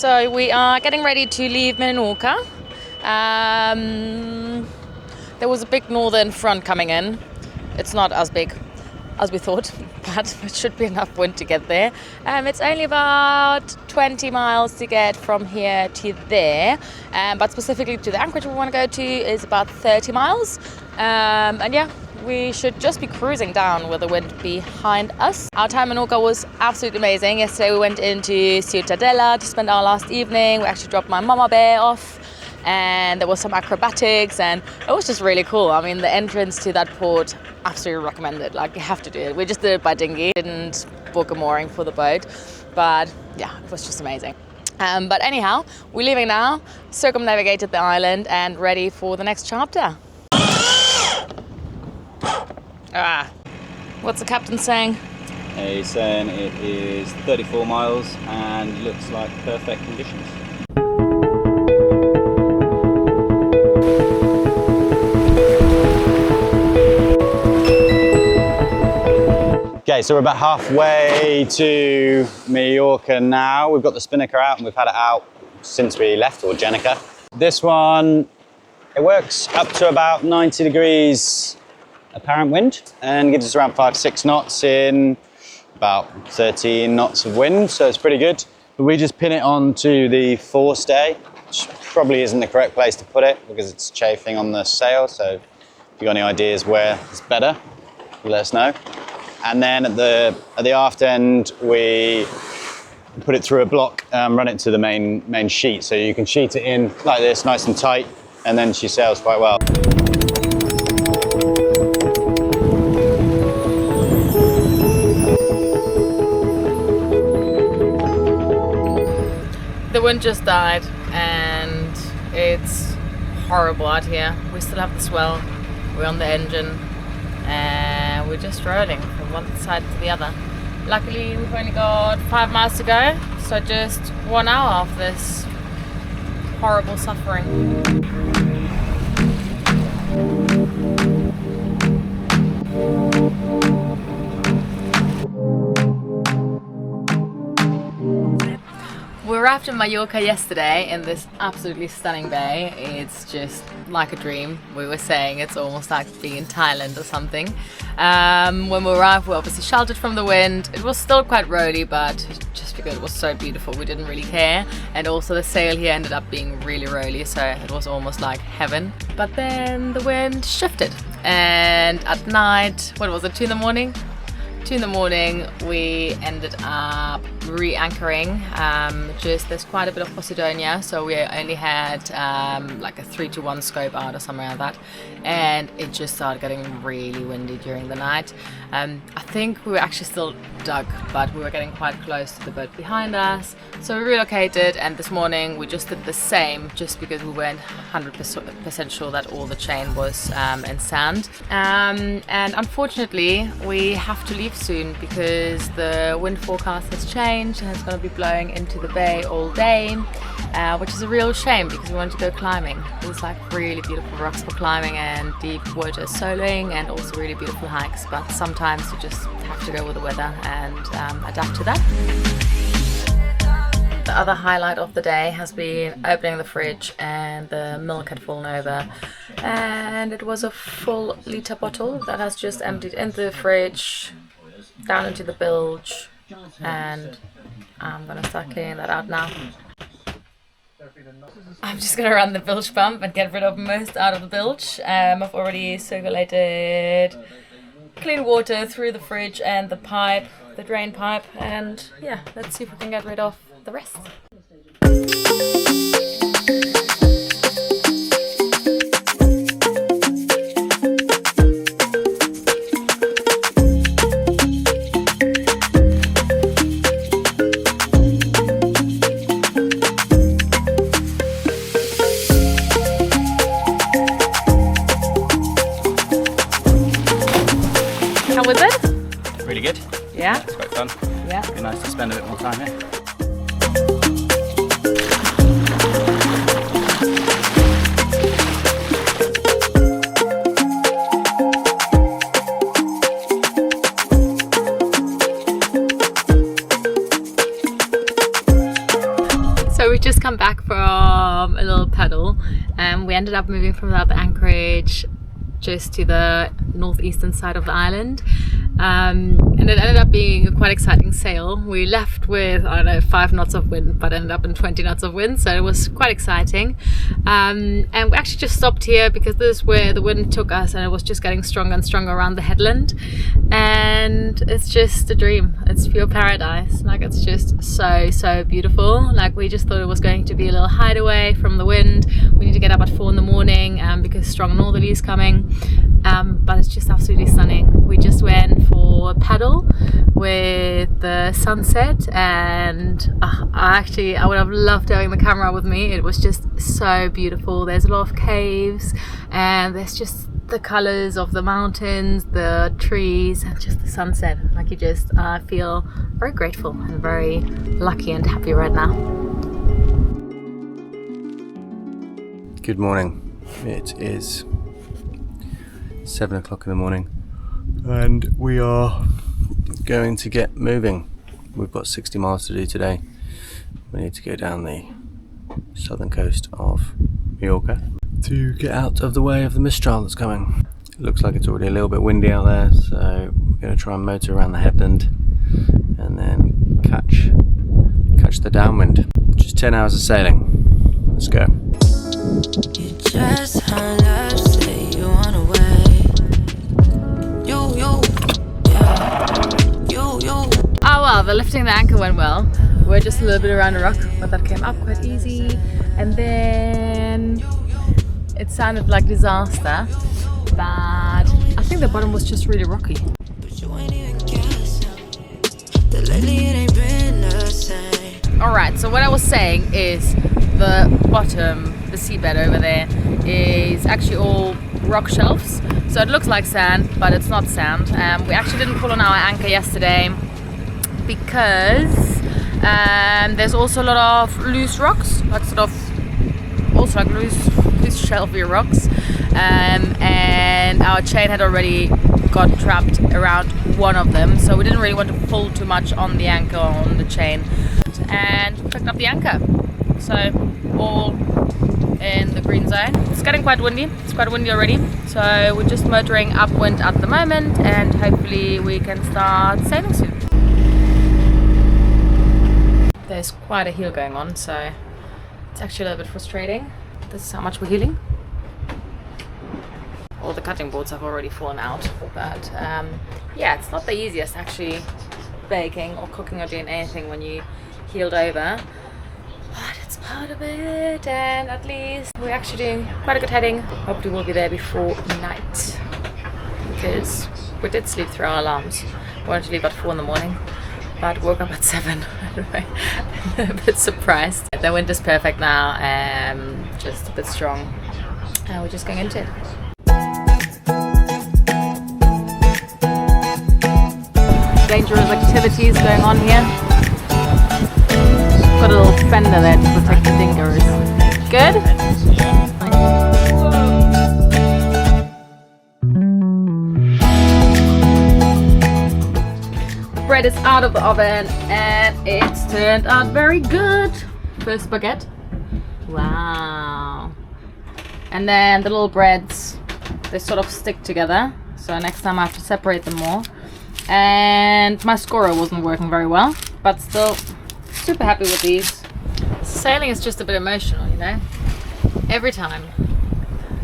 So we are getting ready to leave Menorca. There was a big northern front coming in. It's not as big as we thought, but it should be enough wind to get there. It's only about 20 miles to get from here to there, but specifically to the anchorage we want to go to is about 30 miles. And yeah, we should just be cruising down with the wind behind us. Our time in Menorca was absolutely amazing. Yesterday we went into Ciutadella to spend our last evening. We actually dropped my mama bear off, and there was some acrobatics, and it was just really cool. I mean, the entrance to that port, absolutely recommended. Like, you have to do it. We just did it by dinghy, didn't book a mooring for the boat, but yeah, it was just amazing. But anyhow, we're leaving now, circumnavigated the island and ready for the next chapter. What's the captain saying? He's saying it is 34 miles and looks like perfect conditions. Okay, so we're about halfway to Mallorca now. We've got the spinnaker out and we've had it out since we left, or Jenica. This one, it works up to about 90 degrees apparent wind and gives us around 5-6 knots in about 13 knots of wind, so it's pretty good. But we just pin it onto the forestay, which probably isn't the correct place to put it because it's chafing on the sail, so if you've got any ideas where it's better, let us know. And then at the aft end, we put it through a block, run it to the main sheet, so you can sheet it in like this, nice and tight, and then she sails quite well. The wind just died and it's horrible out here. We still have the swell, we're on the engine, and we're just rolling from one side to the other. Luckily we've only got 5 miles to go, so just 1 hour of this horrible suffering. We arrived in Mallorca yesterday in this absolutely stunning bay. It's just like a dream. We were saying it's almost like being in Thailand or something. When we arrived, we were obviously sheltered from the wind. It was still quite rolly, but just because it was so beautiful, we didn't really care. And also the sail here ended up being really rolly, so it was almost like heaven. But then the wind shifted, and at night, what was it, 2 in the morning? 2 in the morning, we ended up re-anchoring. There's quite a bit of Posidonia, so we only had like a 3-to-1 scope out or something like that, and it just started getting really windy during the night. I think we were actually still dug, but we were getting quite close to the boat behind us, so we relocated, and this morning we just did the same, just because we weren't 100% sure that all the chain was in sand. And unfortunately we have to leave soon because the wind forecast has changed and it's going to be blowing into the bay all day, which is a real shame because we wanted to go climbing. There's like really beautiful rocks for climbing and deep water soloing, and also really beautiful hikes, but sometimes you just have to go with the weather and adapt to that. The other highlight of the day has been opening the fridge, and the milk had fallen over, and it was a full liter bottle that has just emptied into the fridge, down into the bilge, and I'm gonna start cleaning that out now. I'm just gonna run the bilge pump and get rid of most out of the bilge. I've already circulated clean water through the fridge and the pipe, the drain pipe, and yeah, let's see if we can get rid of the rest. How was it? Really good. Yeah? It's quite fun. Yeah. It'd be nice to spend a bit more time here. So we just come back from a little paddle and we ended up moving from the anchorage just to the northeastern side of the island, and it ended up being a quite exciting sail. We left with, I don't know, 5 knots of wind, but ended up in 20 knots of wind, so it was quite exciting. And we actually just stopped here because this is where the wind took us, and it was just getting stronger and stronger around the headland, and it's just a dream. It's pure paradise. Like, it's just so beautiful. Like, we just thought it was going to be a little hideaway from the wind. We need to get up at 4 in the morning because strong northerlies coming. But it's just absolutely stunning. We just went for a paddle with the sunset, and I would have loved having the camera with me. It was just so beautiful. There's a lot of caves, and there's just the colors of the mountains, the trees, and just the sunset. Like, you just feel very grateful and very lucky and happy right now. Good morning. It is 7 o'clock in the morning and we are going to get moving. We've got 60 miles to do today. We need to go down the southern coast of Mallorca to get out of the way of the mistral that's coming. It looks like it's already a little bit windy out there, so we're going to try and motor around the headland and then catch the downwind. Just 10 hours of sailing. Let's go. You just hung up, say you want away. Oh well, the lifting the anchor went well. We're just a little bit around a rock, but that came up quite easy. And then it sounded like disaster, but I think the bottom was just really rocky. Alright, so what I was saying is the bottom, the seabed over there, is actually all rock shelves. So it looks like sand, but it's not sand. We actually didn't pull on our anchor yesterday because there's also a lot of loose rocks, like sort of also like loose shelvy rocks, and our chain had already got trapped around one of them, so we didn't really want to pull too much on the anchor or on the chain, and picked up the anchor. So all in the green zone. It's getting quite windy. It's quite windy already, so we're just motoring upwind at the moment, and hopefully we can start sailing soon. There's quite a heel going on, so it's actually a little bit frustrating. This is how much we're heeling. All the cutting boards have already fallen out, but yeah, it's not the easiest actually baking or cooking or doing anything when you heeled over, but it's part of it, and at least we're actually doing quite a good heading. Hopefully we'll be there before night, because we did sleep through our alarms. We wanted to leave at 4 in the morning, but woke up at 7. Anyway, a bit surprised. The wind is perfect now, just a bit strong, and we're just going into it. Dangerous activities going on here. Got a little fender there to protect the dingers. Good? Bread is out of the oven and it's turned out very good. First baguette. Wow. And then the little breads, they sort of stick together, so next time I have to separate them more. And my scorer wasn't working very well, but still super happy with these. Sailing is just a bit emotional, you know. Every time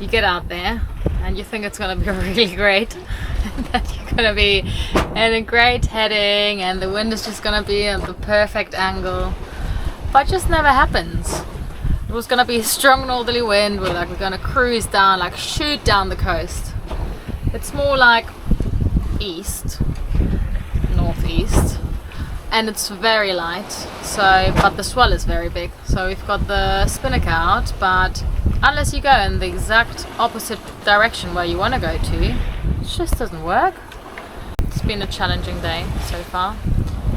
you get out there and you think it's going to be really great, and that you're going to be in a great heading and the wind is just going to be at the perfect angle, but it just never happens. It was going to be a strong northerly wind, we're going to cruise down, like shoot down the coast. It's more like east, northeast, and it's very light, so but the swell is very big, so we've got the spinnaker out, but unless you go in the exact opposite direction where you want to go to, it just doesn't work. It's been a challenging day so far.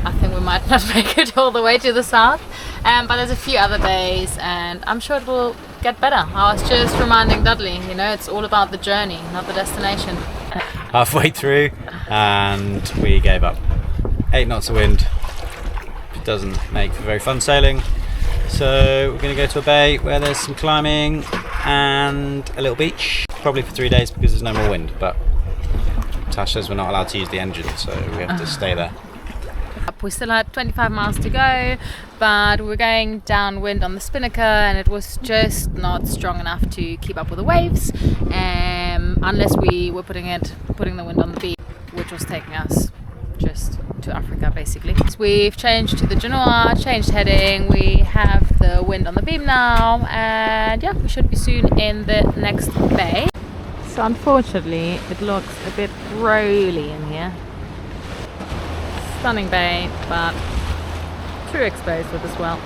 I think we might not make it all the way to the south, but there's a few other days and I'm sure it will get better. I was just reminding Dudley, you know, it's all about the journey, not the destination. Halfway through and we gave up. 8 knots of wind. It doesn't make for very fun sailing, So we're going to go to a bay where there's some climbing and a little beach, probably for 3 days because there's no more wind, but Tash says we're not allowed to use the engine, so we have to stay there. We still had 25 miles to go, but we were going downwind on the Spinnaker and it was just not strong enough to keep up with the waves, unless we were putting the wind on the beach, which was taking us just to Africa basically. So we've changed to the Genoa, changed heading, we have the wind on the beam now, and yeah, we should be soon in the next bay. So unfortunately it looks a bit rolly in here. Stunning bay, but too exposed with the swell.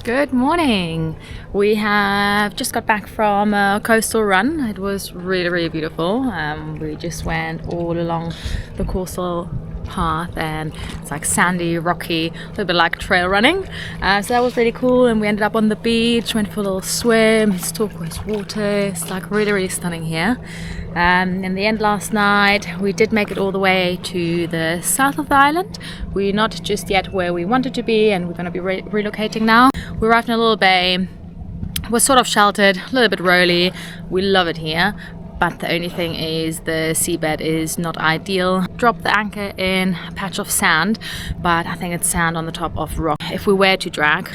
Good morning. We have just got back from a coastal run. It was really beautiful. We just went all along the coastal path and it's like sandy, rocky, a little bit like trail running. So that was really cool, and we ended up on the beach, went for a little swim. It's turquoise water. It's like really stunning here. In the end last night we did make it all the way to the south of the island. We're not just yet where we wanted to be, and we're going to be relocating now. We arrived in a little bay. We're sort of sheltered, a little bit rolly. We love it here, but the only thing is the seabed is not ideal. Dropped the anchor in a patch of sand, but I think it's sand on the top of rock. If we were to drag,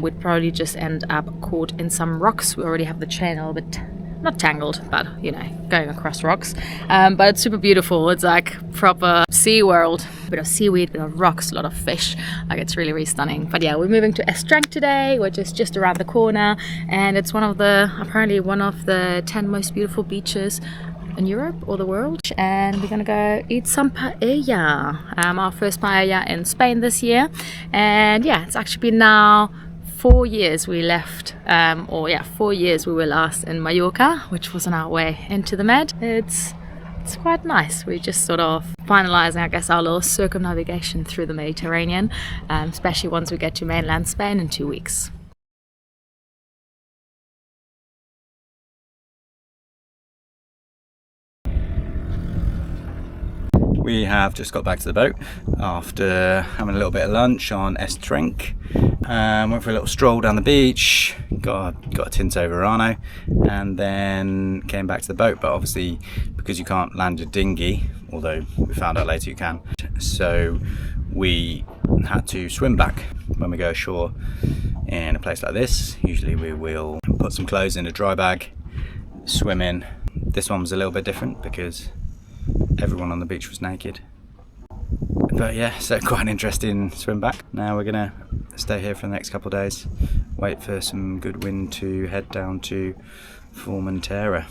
we'd probably just end up caught in some rocks. We already have the chain a little bit, not tangled, but you know, going across rocks. But it's super beautiful. It's like proper sea world. A bit of seaweed, a bit of rocks, a lot of fish. Like, it's really stunning. But yeah, we're moving to Trenc today, which is just around the corner, and it's apparently one of the 10 most beautiful beaches in Europe or the world. And we're gonna go eat some paella. Our first paella in Spain this year. And yeah, it's actually been now 4 years we left, 4 years we were last in Mallorca, which was on our way into the Med. It's quite nice. We're just sort of finalising, I guess, our little circumnavigation through the Mediterranean, especially once we get to mainland Spain in 2 weeks. We have just got back to the boat after having a little bit of lunch on Ses Trenc. Went for a little stroll down the beach, got a Tinto Verano, and then came back to the boat. But obviously, because you can't land your dinghy, although we found out later you can, so we had to swim back. When we go ashore in a place like this, usually we will put some clothes in a dry bag, swim in. This one was a little bit different because everyone on the beach was naked. But yeah, so quite an interesting swim back. Now we're gonna stay here for the next couple of days, wait for some good wind to head down to Formentera.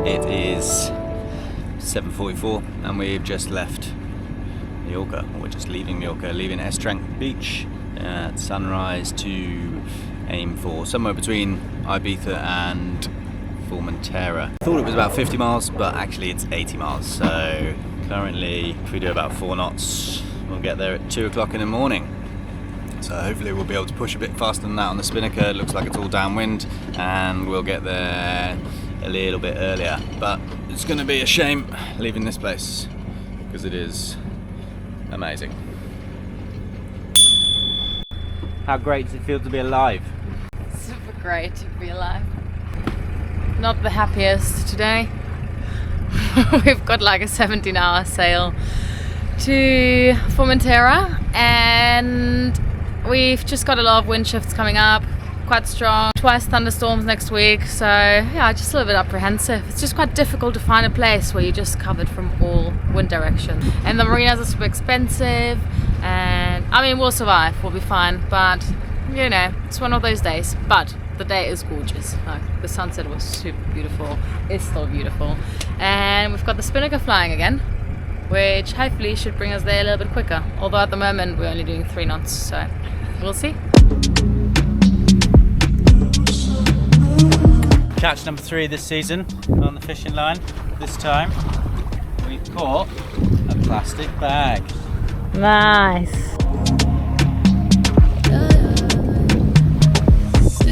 It is 7:44 and we've just left Mallorca, or we're just leaving Mallorca, leaving Ses Illetes beach at sunrise to aim for somewhere between Ibiza and Formentera. I thought it was about 50 miles, but actually it's 80 miles. So currently, if we do about 4 knots, we'll get there at 2 o'clock in the morning. So hopefully we'll be able to push a bit faster than that on the Spinnaker. It looks like it's all downwind, and we'll get there a little bit earlier. But it's going to be a shame leaving this place because it is amazing. How great does it feel to be alive? Super great to be alive. Not the happiest today. We've got like a 17-hour sail to Formentera, and we've just got a lot of wind shifts coming up, quite strong, twice thunderstorms next week, so yeah, just a little bit apprehensive. It's just quite difficult to find a place where you're just covered from all wind directions, and the marinas are super expensive, and I mean, we'll survive, we'll be fine, but you know, it's one of those days. But the day is gorgeous. Like, the sunset was super beautiful, it's still beautiful. And we've got the spinnaker flying again, which hopefully should bring us there a little bit quicker. Although at the moment we're only doing 3 knots, so we'll see. Catch number 3 this season on the fishing line. This time we've caught a plastic bag. Nice.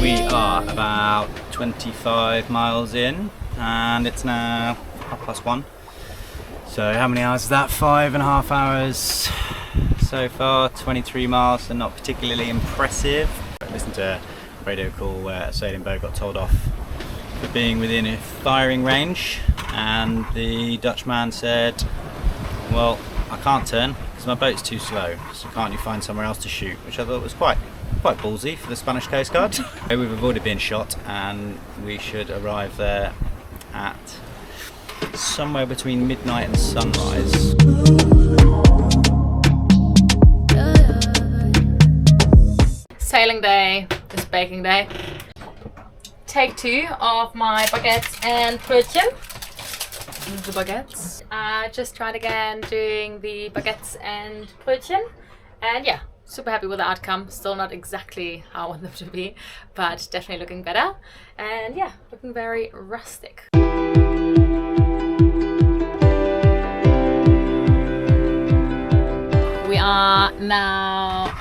We are about 25 miles in and it's now 1:30. So how many hours is that? 5.5 hours so far, 23 miles, so not particularly impressive. I listened to a radio call where a sailing boat got told off for being within a firing range, and the Dutchman said, well, I can't turn because my boat's too slow, so can't you find somewhere else to shoot? Which I thought was quite ballsy for the Spanish Coast Guard. We've avoided being shot and we should arrive there at somewhere between midnight and sunrise. Sailing day, it's baking day. Take 2 of my baguettes and brötchen. The baguettes. I just tried again doing the baguettes and brötchen, and yeah, super happy with the outcome. Still not exactly how I want them to be, but definitely looking better. And yeah, looking very rustic. We are now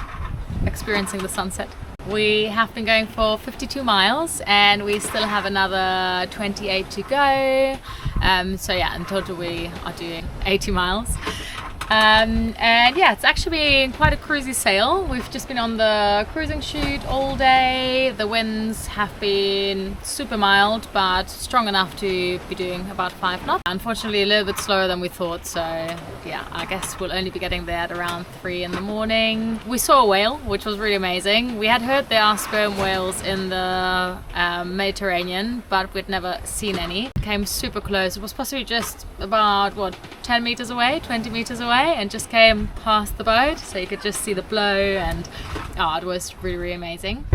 experiencing the sunset. We have been going for 52 miles and we still have another 28 to go. So yeah, in total we are doing 80 miles. And yeah, it's actually been quite a cruisy sail. We've just been on the cruising chute all day. The winds have been super mild, but strong enough to be doing about 5 knots. Unfortunately, a little bit slower than we thought. So yeah, I guess we'll only be getting there at around 3 in the morning. We saw a whale, which was really amazing. We had heard there are sperm whales in the Mediterranean, but we'd never seen any. Came super close. It was possibly just about, what, 10 meters away, 20 meters away, and just came past the boat, so you could just see the blow, and oh, it was really, really amazing.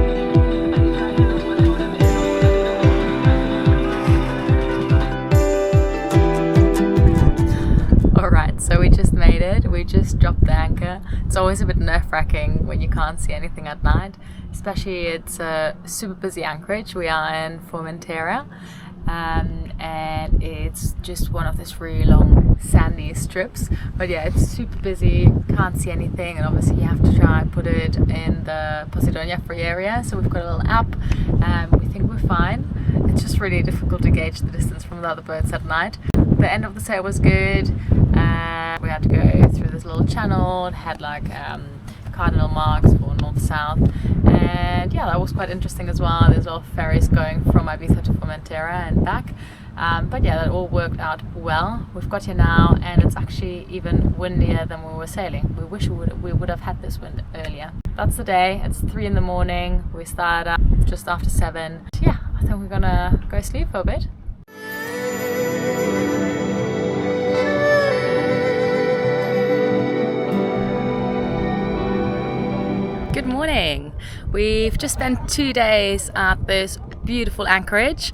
Alright, so we just made it. We just dropped the anchor. It's always a bit nerve-wracking when you can't see anything at night, especially it's a super busy anchorage. We are in Formentera. And it's just one of these really long sandy strips, but yeah, it's super busy, can't see anything, and obviously you have to try and put it in the Posidonia free area. So we've got a little app and we think we're fine. It's just really difficult to gauge the distance from the other boats at night. The end of the sail was good. We had to go through this little channel. It had like cardinal marks for north-south, and yeah, that was quite interesting as well. There's all ferries going from Ibiza to Formentera and back, but yeah, that all worked out well. We've got here now and it's actually even windier than we were sailing. We wish we would have had this wind earlier. That's the day. It's 3 in the morning. We started up just after 7. Yeah, I think we're gonna go sleep for a bit. Good morning. We've just spent 2 days at this beautiful anchorage.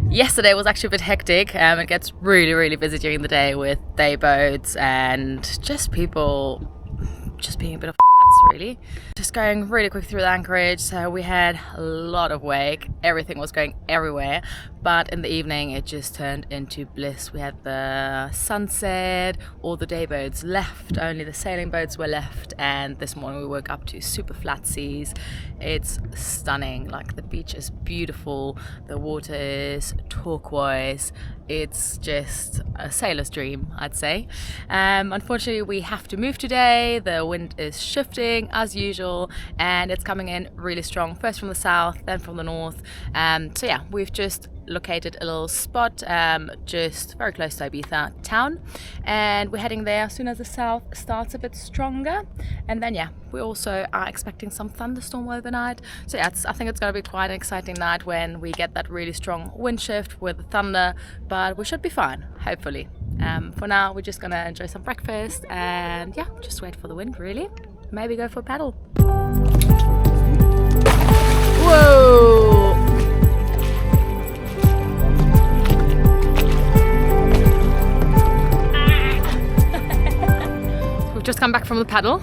Yesterday was actually a bit hectic. It gets really, really busy during the day with day boats and just people just being a bit of really. Just going really quick through the anchorage. So we had a lot of wake. Everything was going everywhere. But in the evening it just turned into bliss. We had the sunset, all the day boats left, only the sailing boats were left, and this morning we woke up to super flat seas. It's stunning. Like, the beach is beautiful, the water is turquoise. It's just a sailor's dream, I'd say. Unfortunately, we have to move today. The wind is shifting as usual, and it's coming in really strong, first from the south, then from the north. So yeah, we've just located a little spot just very close to Ibiza town, and we're heading there as soon as the south starts a bit stronger. And then yeah, we also are expecting some thunderstorm overnight. So yeah, I think it's going to be quite an exciting night when we get that really strong wind shift with the thunder, but we should be fine, hopefully. For now, we're just gonna enjoy some breakfast and yeah, just wait for the wind, really. Maybe go for a paddle. Whoa! come back from the paddle.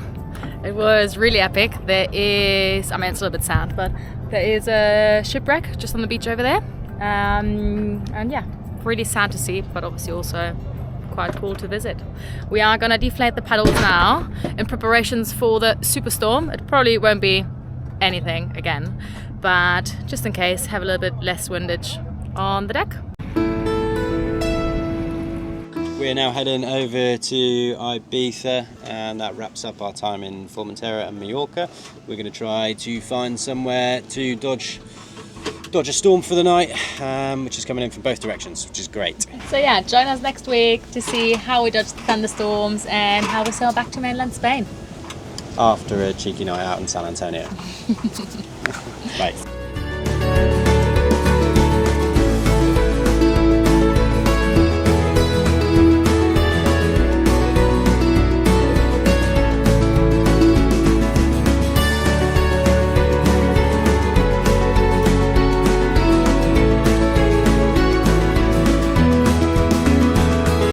It was really epic. There is, I mean, it's a little bit sad, but there is a shipwreck just on the beach over there. And yeah, really sad to see, but obviously also quite cool to visit. We are gonna deflate the paddles now in preparations for the superstorm. It probably won't be anything again, but just in case, have a little bit less windage on the deck. We're now heading over to Ibiza, and that wraps up our time in Formentera and Mallorca. We're going to try to find somewhere to dodge a storm for the night, which is coming in from both directions, which is great. So yeah, join us next week to see how we dodge the thunderstorms and how we sail back to mainland Spain. After a cheeky night out in San Antonio. Bye.